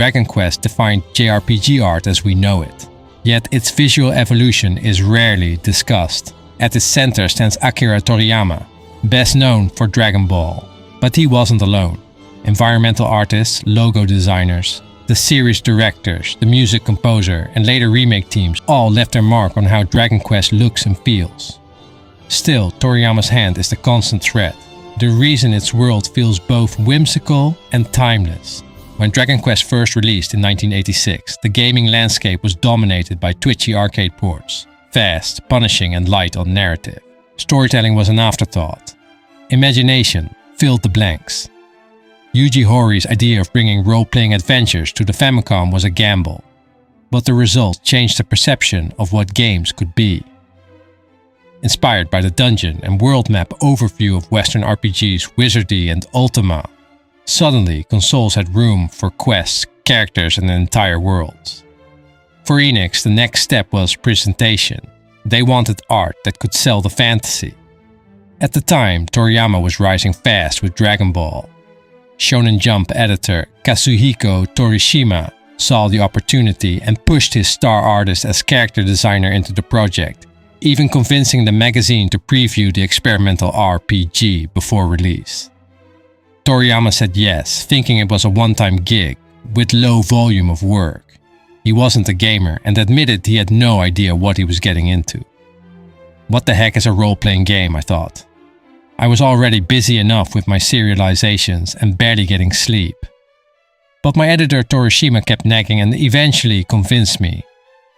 Dragon Quest defined JRPG art as we know it. Yet its visual evolution is rarely discussed. At its center stands Akira Toriyama, best known for Dragon Ball. But he wasn't alone. Environmental artists, logo designers, the series directors, the music composer, and later remake teams all left their mark on how Dragon Quest looks and feels. Still, Toriyama's hand is the constant thread, the reason its world feels both whimsical and timeless. When Dragon Quest first released in 1986, the gaming landscape was dominated by twitchy arcade ports, fast, punishing and light on narrative. Storytelling was an afterthought. Imagination filled the blanks. Yuji Horii's idea of bringing role-playing adventures to the Famicom was a gamble, but the result changed the perception of what games could be. Inspired by the dungeon and world map overview of Western RPGs Wizardry and Ultima, suddenly consoles had room for quests, characters and entire worlds. For Enix, the next step was presentation. They wanted art that could sell the fantasy. At the time, Toriyama was rising fast with Dragon Ball. Shonen Jump editor Kazuhiko Torishima saw the opportunity and pushed his star artist as character designer into the project, even convincing the magazine to preview the experimental RPG before release. Toriyama said yes, thinking it was a one-time gig with low volume of work. He wasn't a gamer and admitted he had no idea what he was getting into. What the heck is a role-playing game, I thought. I was already busy enough with my serializations and barely getting sleep. But my editor Torishima kept nagging and eventually convinced me.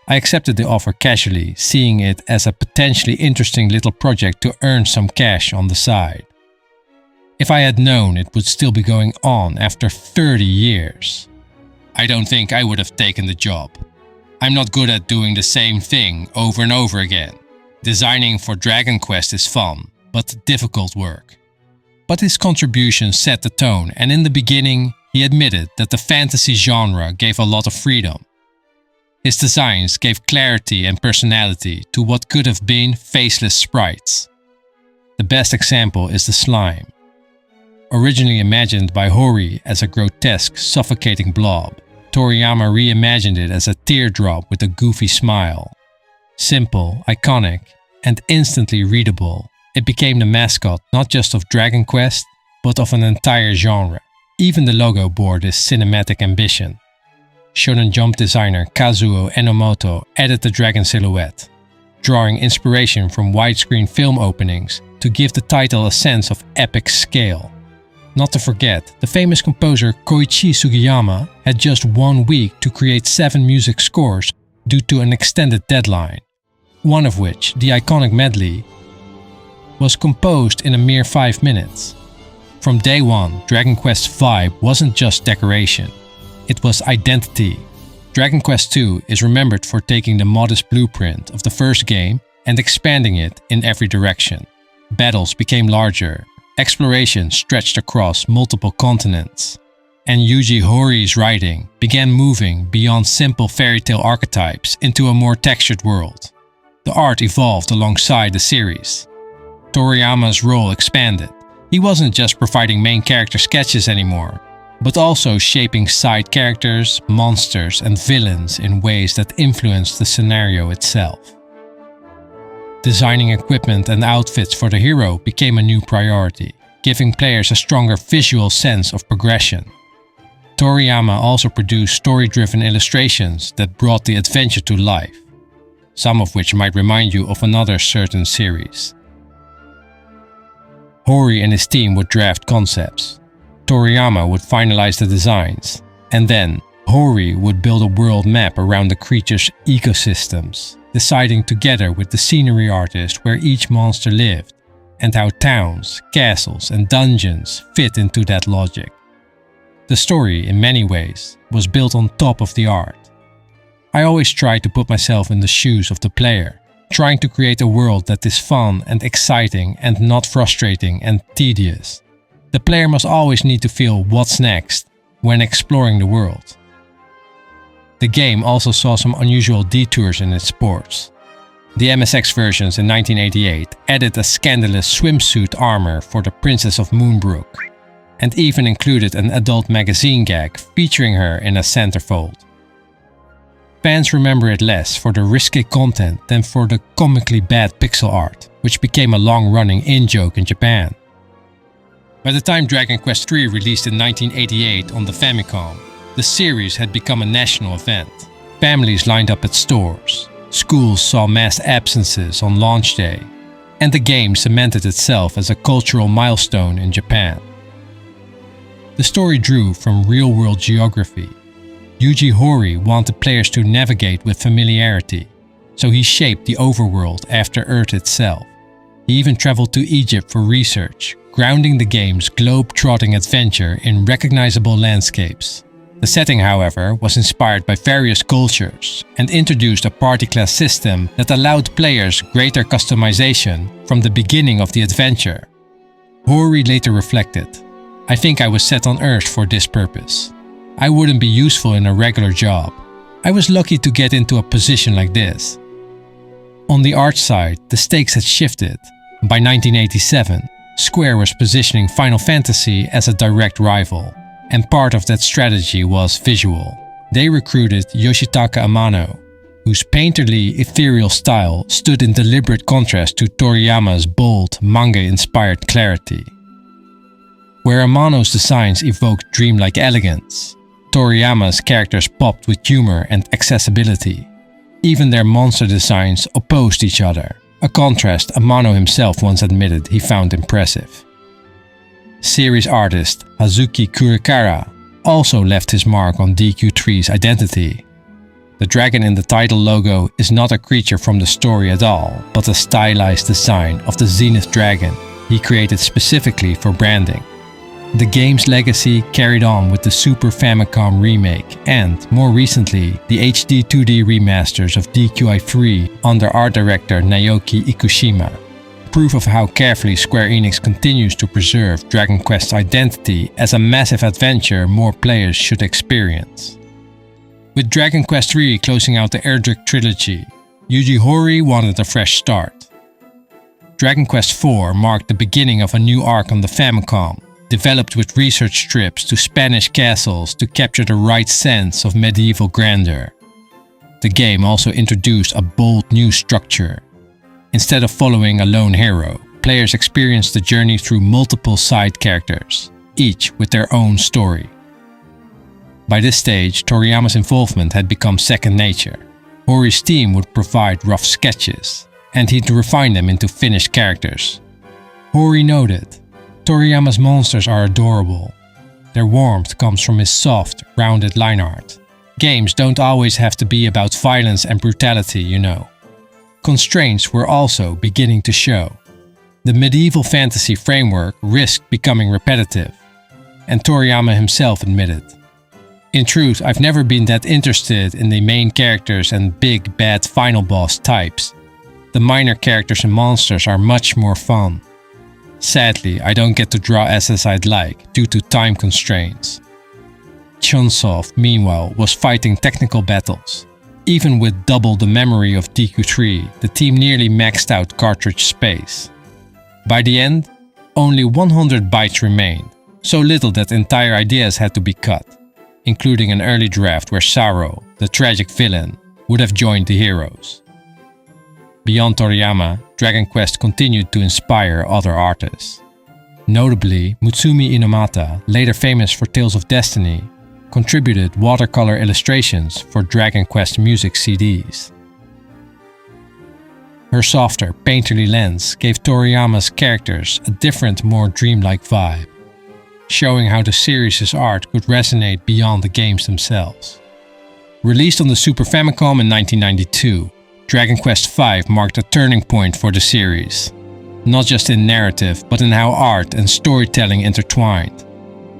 I accepted the offer casually, seeing it as a potentially interesting little project to earn some cash on the side. If I had known it would still be going on after 30 years, I don't think I would have taken the job. I'm not good at doing the same thing over and over again. Designing for Dragon Quest is fun, but difficult work. But his contribution set the tone, and in the beginning, he admitted that the fantasy genre gave a lot of freedom. His designs gave clarity and personality to what could have been faceless sprites. The best example is the slime. Originally imagined by Horii as a grotesque, suffocating blob, Toriyama reimagined it as a teardrop with a goofy smile. Simple, iconic, and instantly readable, it became the mascot not just of Dragon Quest, but of an entire genre. Even the logo bore this cinematic ambition. Shonen Jump designer Kazuo Enomoto added the dragon silhouette, drawing inspiration from widescreen film openings to give the title a sense of epic scale. Not to forget, the famous composer Koichi Sugiyama had just 1 week to create 7 music scores due to an extended deadline, one of which, the iconic medley, was composed in a mere 5 minutes. From day one, Dragon Quest's vibe wasn't just decoration, it was identity. Dragon Quest II is remembered for taking the modest blueprint of the first game and expanding it in every direction. Battles became larger, exploration stretched across multiple continents, and Yuji Horii's writing began moving beyond simple fairy tale archetypes into a more textured world. The art evolved alongside the series. Toriyama's role expanded. He wasn't just providing main character sketches anymore, but also shaping side characters, monsters, and villains in ways that influenced the scenario itself. Designing equipment and outfits for the hero became a new priority, giving players a stronger visual sense of progression. Toriyama also produced story-driven illustrations that brought the adventure to life, some of which might remind you of another certain series. Horii and his team would draft concepts, Toriyama would finalize the designs, and then Horii would build a world map around the creature's ecosystems, deciding together with the scenery artist where each monster lived, and how towns, castles, and dungeons fit into that logic. The story, in many ways, was built on top of the art. I always try to put myself in the shoes of the player, trying to create a world that is fun and exciting and not frustrating and tedious. The player must always need to feel what's next when exploring the world. The game also saw some unusual detours in its ports. The MSX versions in 1988 added a scandalous swimsuit armor for the Princess of Moonbrook, and even included an adult magazine gag featuring her in a centerfold. Fans remember it less for the risque content than for the comically bad pixel art, which became a long-running in-joke in Japan. By the time Dragon Quest III released in 1988 on the Famicom, the series had become a national event. Families lined up at stores, schools saw mass absences on launch day, and the game cemented itself as a cultural milestone in Japan. The story drew from real-world geography. Yuji Horii wanted players to navigate with familiarity, so he shaped the overworld after Earth itself. He even traveled to Egypt for research, grounding the game's globe-trotting adventure in recognizable landscapes. The setting, however, was inspired by various cultures and introduced a party class system that allowed players greater customization from the beginning of the adventure. Horii later reflected, "I think I was set on Earth for this purpose. I wouldn't be useful in a regular job. I was lucky to get into a position like this." On the art side, the stakes had shifted. By 1987, Square was positioning Final Fantasy as a direct rival, and part of that strategy was visual. They recruited Yoshitaka Amano, whose painterly, ethereal style stood in deliberate contrast to Toriyama's bold, manga-inspired clarity. Where Amano's designs evoked dreamlike elegance, Toriyama's characters popped with humor and accessibility. Even their monster designs opposed each other, a contrast Amano himself once admitted he found impressive. Series artist Hazuki Kurekara also left his mark on DQ3's identity. The dragon in the title logo is not a creature from the story at all, but a stylized design of the Zenith dragon he created specifically for branding. The game's legacy carried on with the Super Famicom remake and, more recently, the HD 2D remasters of DQI3 under art director Naoki Ikushima. Proof of how carefully Square Enix continues to preserve Dragon Quest's identity as a massive adventure more players should experience. With Dragon Quest III closing out the Erdrick trilogy, Yuji Horii wanted a fresh start. Dragon Quest IV marked the beginning of a new arc on the Famicom, developed with research trips to Spanish castles to capture the right sense of medieval grandeur. The game also introduced a bold new structure. Instead of following a lone hero, players experienced the journey through multiple side characters, each with their own story. By this stage, Toriyama's involvement had become second nature. Horii's team would provide rough sketches, and he'd refine them into finished characters. Horii noted, "Toriyama's monsters are adorable. Their warmth comes from his soft, rounded line art. Games don't always have to be about violence and brutality, you know." Constraints were also beginning to show. The medieval fantasy framework risked becoming repetitive, and Toriyama himself admitted, "In truth, I've never been that interested in the main characters and big bad final boss types. The minor characters and monsters are much more fun. Sadly, I don't get to draw as I'd like due to time constraints." Chunsoft, meanwhile, was fighting technical battles. Even with double the memory of DQ3, the team nearly maxed out cartridge space. By the end, only 100 bytes remained, so little that entire ideas had to be cut, including an early draft where Saro, the tragic villain, would have joined the heroes. Beyond Toriyama, Dragon Quest continued to inspire other artists. Notably, Mutsumi Inomata, later famous for Tales of Destiny, contributed watercolor illustrations for Dragon Quest music CDs. Her softer, painterly lens gave Toriyama's characters a different, more dreamlike vibe, showing how the series' art could resonate beyond the games themselves. Released on the Super Famicom in 1992, Dragon Quest V marked a turning point for the series, not just in narrative but in how art and storytelling intertwined.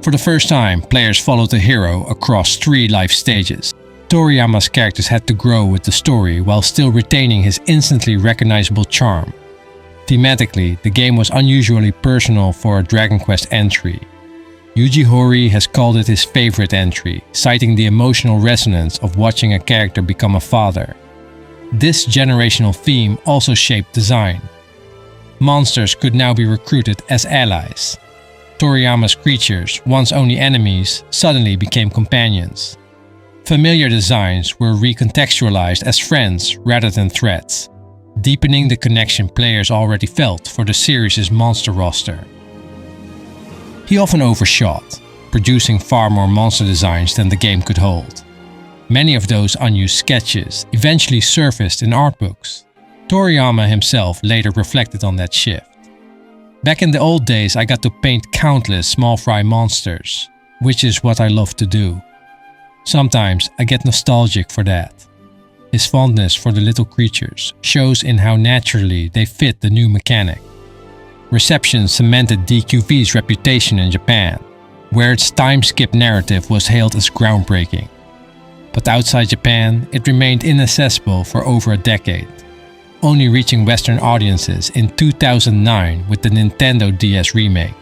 For the first time, players followed the hero across 3 life stages. Toriyama's characters had to grow with the story while still retaining his instantly recognizable charm. Thematically, the game was unusually personal for a Dragon Quest entry. Yuji Horii has called it his favorite entry, citing the emotional resonance of watching a character become a father. This generational theme also shaped design. Monsters could now be recruited as allies. Toriyama's creatures, once only enemies, suddenly became companions. Familiar designs were recontextualized as friends rather than threats, deepening the connection players already felt for the series' monster roster. He often overshot, producing far more monster designs than the game could hold. Many of those unused sketches eventually surfaced in art books. Toriyama himself later reflected on that shift. Back in the old days, I got to paint countless small fry monsters, which is what I love to do. Sometimes I get nostalgic for that. His fondness for the little creatures shows in how naturally they fit the new mechanic. Reception cemented DQV's reputation in Japan, where its time-skip narrative was hailed as groundbreaking. But outside Japan, it remained inaccessible for over a decade, only reaching Western audiences in 2009 with the Nintendo DS remake.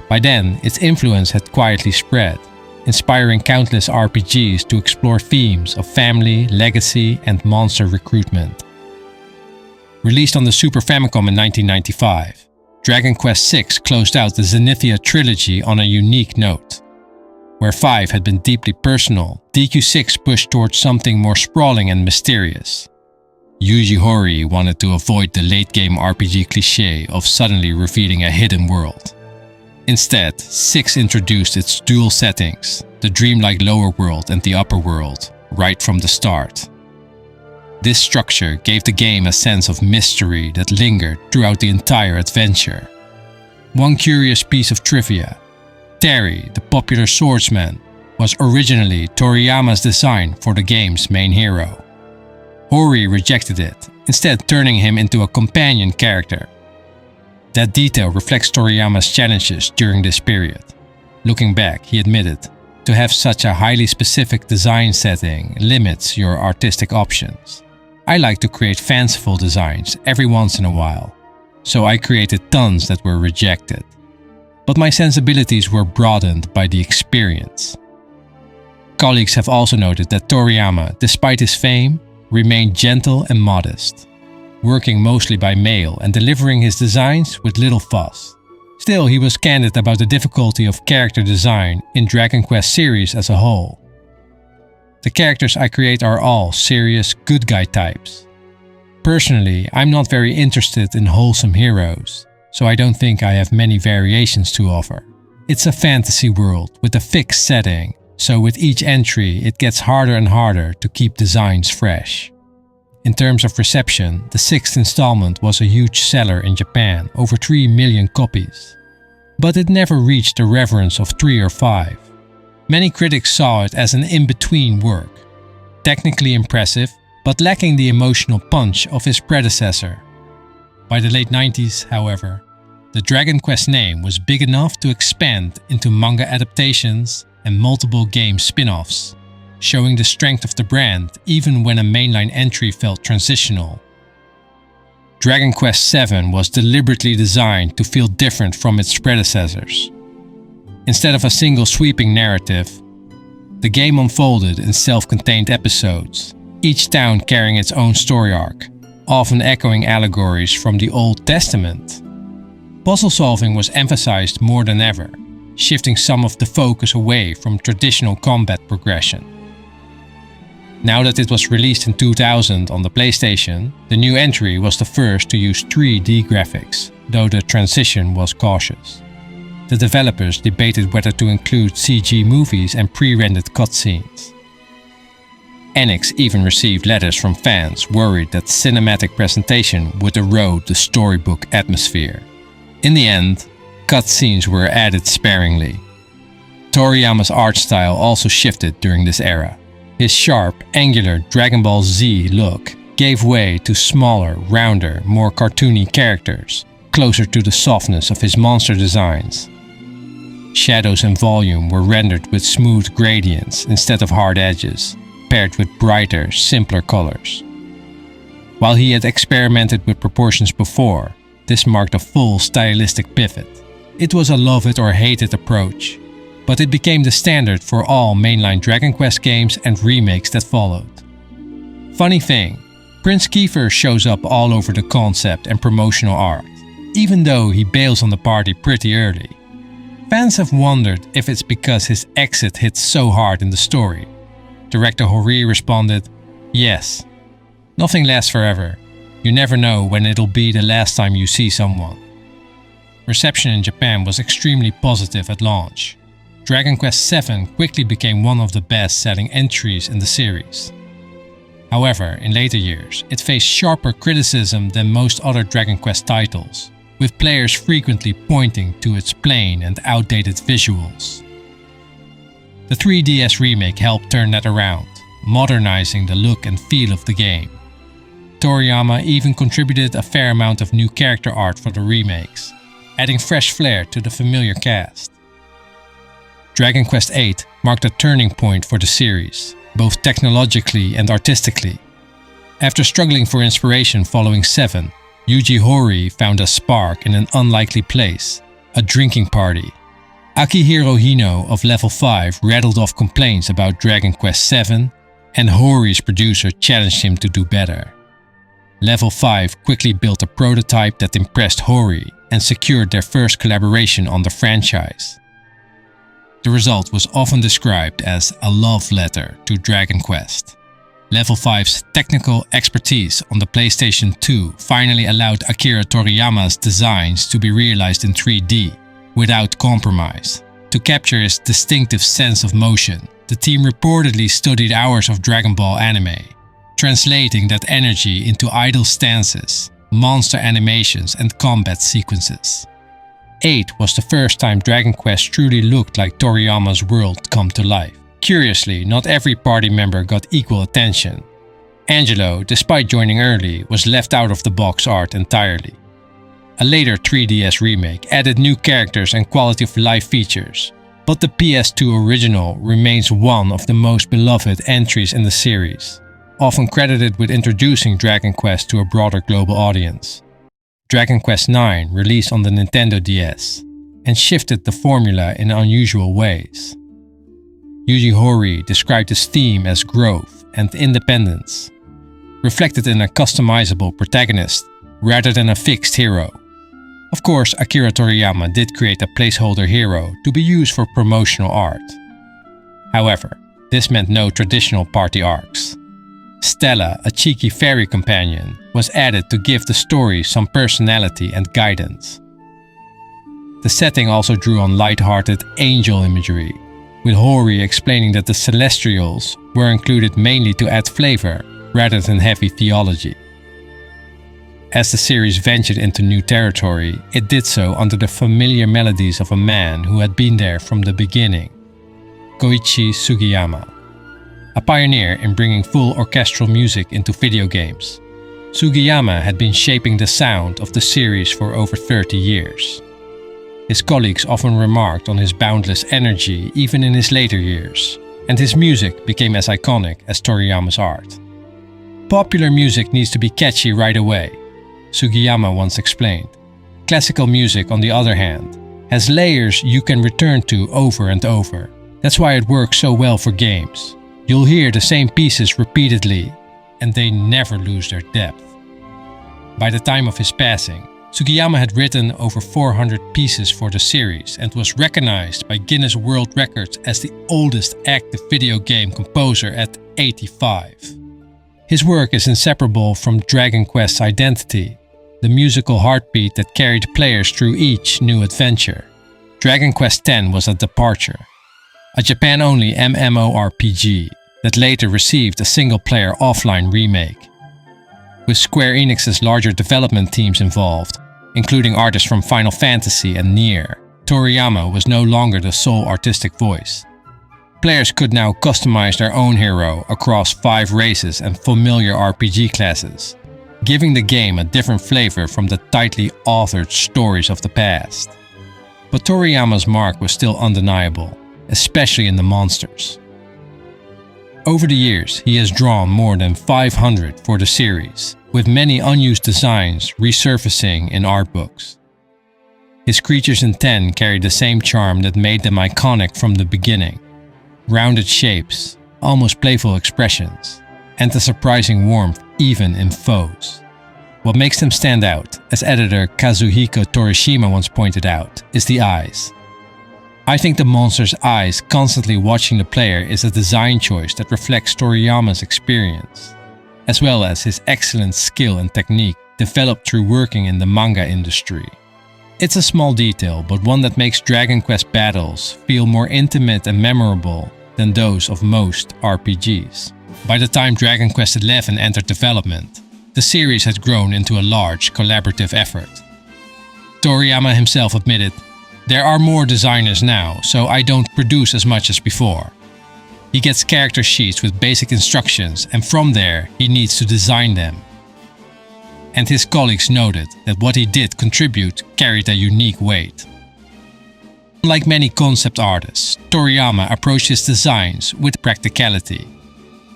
By then, its influence had quietly spread, inspiring countless RPGs to explore themes of family, legacy, and monster recruitment. Released on the Super Famicom in 1995, Dragon Quest VI closed out the Zenithia trilogy on a unique note. Where 5 had been deeply personal, DQ6 pushed towards something more sprawling and mysterious. Yuji Horii wanted to avoid the late-game RPG cliché of suddenly revealing a hidden world. Instead, 6 introduced its dual settings, the dreamlike lower world and the upper world, right from the start. This structure gave the game a sense of mystery that lingered throughout the entire adventure. One curious piece of trivia: Terry, the popular swordsman, was originally Toriyama's design for the game's main hero. Horii rejected it, instead turning him into a companion character. That detail reflects Toriyama's challenges during this period. Looking back, he admitted, to have such a highly specific design setting limits your artistic options. I like to create fanciful designs every once in a while, so I created tons that were rejected. But my sensibilities were broadened by the experience. Colleagues have also noted that Toriyama, despite his fame, remained gentle and modest, working mostly by mail and delivering his designs with little fuss. Still, he was candid about the difficulty of character design in Dragon Quest series as a whole. The characters I create are all serious good guy types. Personally, I'm not very interested in wholesome heroes, so I don't think I have many variations to offer. It's a fantasy world with a fixed setting, so with each entry it gets harder and harder to keep designs fresh. In terms of reception, the 6th installment was a huge seller in Japan, over 3 million copies. But it never reached the reverence of 3 or 5. Many critics saw it as an in-between work, technically impressive, but lacking the emotional punch of his predecessor. By the late 90s, however, the Dragon Quest name was big enough to expand into manga adaptations and multiple game spin-offs, showing the strength of the brand even when a mainline entry felt transitional. Dragon Quest VII was deliberately designed to feel different from its predecessors. Instead of a single sweeping narrative, the game unfolded in self-contained episodes, each town carrying its own story arc, often echoing allegories from the Old Testament. Puzzle solving was emphasized more than ever, shifting some of the focus away from traditional combat progression. Now that it was released in 2000 on the PlayStation, the new entry was the first to use 3D graphics, though the transition was cautious. The developers debated whether to include CG movies and pre-rendered cutscenes. Enix even received letters from fans worried that cinematic presentation would erode the storybook atmosphere. In the end, cutscenes were added sparingly. Toriyama's art style also shifted during this era. His sharp, angular Dragon Ball Z look gave way to smaller, rounder, more cartoony characters, closer to the softness of his monster designs. Shadows and volume were rendered with smooth gradients instead of hard edges, paired with brighter, simpler colors. While he had experimented with proportions before, this marked a full stylistic pivot. It was a love it or hate it approach, but it became the standard for all mainline Dragon Quest games and remakes that followed. Funny thing, Prince Kiefer shows up all over the concept and promotional art, even though he bails on the party pretty early. Fans have wondered if it's because his exit hit so hard in the story. Director Horii responded, "Yes. Nothing lasts forever. You never know when it'll be the last time you see someone." Reception in Japan was extremely positive at launch. Dragon Quest VII quickly became one of the best-selling entries in the series. However, in later years, it faced sharper criticism than most other Dragon Quest titles, with players frequently pointing to its plain and outdated visuals. The 3DS remake helped turn that around, modernizing the look and feel of the game. Toriyama even contributed a fair amount of new character art for the remakes, adding fresh flair to the familiar cast. Dragon Quest VIII marked a turning point for the series, both technologically and artistically. After struggling for inspiration following 7, Yuji Horii found a spark in an unlikely place, a drinking party. Akihiro Hino of Level 5 rattled off complaints about Dragon Quest VII, and Horii's producer challenged him to do better. Level 5 quickly built a prototype that impressed Horii and secured their first collaboration on the franchise. The result was often described as a love letter to Dragon Quest. Level 5's technical expertise on the PlayStation 2 finally allowed Akira Toriyama's designs to be realized in 3D, without compromise. To capture his distinctive sense of motion, the team reportedly studied hours of Dragon Ball anime, translating that energy into idle stances, monster animations and combat sequences. 8 was the first time Dragon Quest truly looked like Toriyama's world come to life. Curiously, not every party member got equal attention. Angelo, despite joining early, was left out of the box art entirely. A later 3DS remake added new characters and quality of life features, but the PS2 original remains one of the most beloved entries in the series, often credited with introducing Dragon Quest to a broader global audience. Dragon Quest IX released on the Nintendo DS and shifted the formula in unusual ways. Yuji Horii described his theme as growth and independence, reflected in a customizable protagonist rather than a fixed hero. Of course, Akira Toriyama did create a placeholder hero to be used for promotional art. However, this meant no traditional party arcs. Stella, a cheeky fairy companion, was added to give the story some personality and guidance. The setting also drew on light-hearted angel imagery, with Horii explaining that the Celestials were included mainly to add flavor rather than heavy theology. As the series ventured into new territory, it did so under the familiar melodies of a man who had been there from the beginning, Koichi Sugiyama. A pioneer in bringing full orchestral music into video games, Sugiyama had been shaping the sound of the series for over 30 years. His colleagues often remarked on his boundless energy even in his later years, and his music became as iconic as Toriyama's art. "Popular music needs to be catchy right away," Sugiyama once explained. "Classical music, on the other hand, has layers you can return to over and over. That's why it works so well for games. You'll hear the same pieces repeatedly, and they never lose their depth." By the time of his passing, Sugiyama had written over 400 pieces for the series and was recognized by Guinness World Records as the oldest active video game composer at 85. His work is inseparable from Dragon Quest's identity, the musical heartbeat that carried players through each new adventure. Dragon Quest X was a departure, a Japan-only MMORPG that later received a single-player offline remake. With Square Enix's larger development teams involved, including artists from Final Fantasy and Nier, Toriyama was no longer the sole artistic voice. Players could now customize their own hero across 5 races and familiar RPG classes, giving the game a different flavor from the tightly authored stories of the past. But Toriyama's mark was still undeniable, especially in the monsters. Over the years, he has drawn more than 500 for the series, with many unused designs resurfacing in art books. His creatures in 10 carry the same charm that made them iconic from the beginning. Rounded shapes, almost playful expressions, and a surprising warmth even in foes. What makes them stand out, as editor Kazuhiko Torishima once pointed out, is the eyes. I think the monster's eyes constantly watching the player is a design choice that reflects Toriyama's experience, as well as his excellent skill and technique developed through working in the manga industry. It's a small detail, but one that makes Dragon Quest battles feel more intimate and memorable than those of most RPGs. By the time Dragon Quest XI entered development, the series had grown into a large collaborative effort. Toriyama himself admitted, "There are more designers now, so I don't produce as much as before." He gets character sheets with basic instructions, and from there he needs to design them. And his colleagues noted that what he did contribute carried a unique weight. Like many concept artists, Toriyama approached his designs with practicality.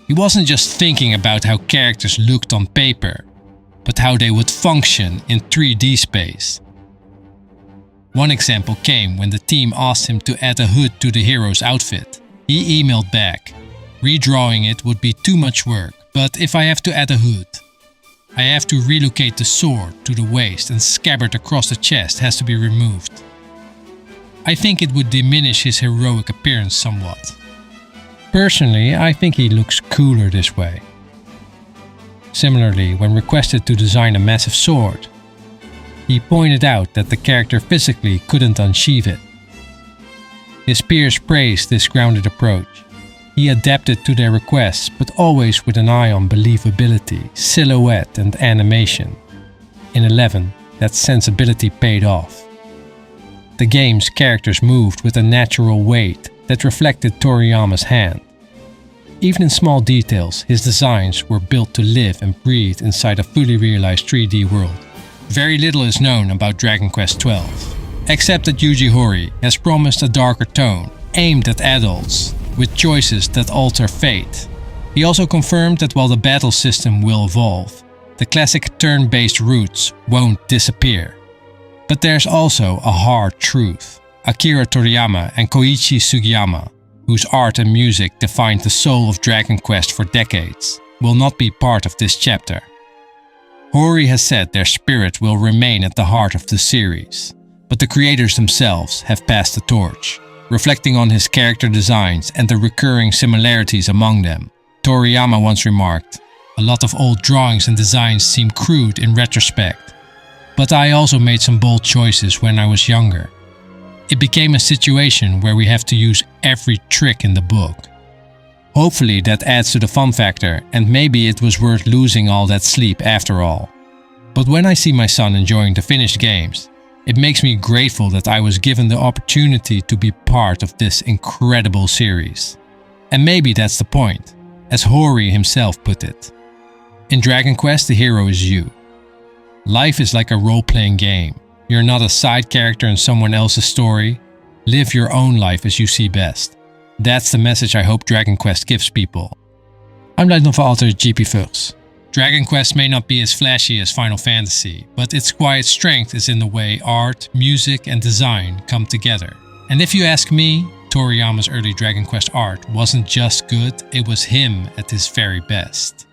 He wasn't just thinking about how characters looked on paper, but how they would function in 3D space. One example came when the team asked him to add a hood to the hero's outfit. He emailed back, "Redrawing it would be too much work, but if I have to add a hood, I have to relocate the sword to the waist and scabbard across the chest has to be removed. I think it would diminish his heroic appearance somewhat. Personally, I think he looks cooler this way." Similarly, when requested to design a massive sword, he pointed out that the character physically couldn't unsheath it. His peers praised this grounded approach. He adapted to their requests, but always with an eye on believability, silhouette and animation. In 11, that sensibility paid off. The game's characters moved with a natural weight that reflected Toriyama's hand. Even in small details, his designs were built to live and breathe inside a fully realized 3D world. Very little is known about Dragon Quest XII, except that Yuji Horii has promised a darker tone, aimed at adults, with choices that alter fate. He also confirmed that while the battle system will evolve, the classic turn-based routes won't disappear. But there's also a hard truth. Akira Toriyama and Koichi Sugiyama, whose art and music defined the soul of Dragon Quest for decades, will not be part of this chapter. Horii has said their spirit will remain at the heart of the series, but the creators themselves have passed the torch. Reflecting on his character designs and the recurring similarities among them, Toriyama once remarked, "A lot of old drawings and designs seem crude in retrospect, but I also made some bold choices when I was younger. It became a situation where we have to use every trick in the book." Hopefully that adds to the fun factor, and maybe it was worth losing all that sleep after all. But when I see my son enjoying the finished games, it makes me grateful that I was given the opportunity to be part of this incredible series. And maybe that's the point, as Horii himself put it. In Dragon Quest, the hero is you. Life is like a role-playing game. You're not a side character in someone else's story. Live your own life as you see best. That's the message I hope Dragon Quest gives people. I'm light novel author GP Vugs. Dragon Quest may not be as flashy as Final Fantasy, but its quiet strength is in the way art, music and design come together. And if you ask me, Toriyama's early Dragon Quest art wasn't just good, it was him at his very best.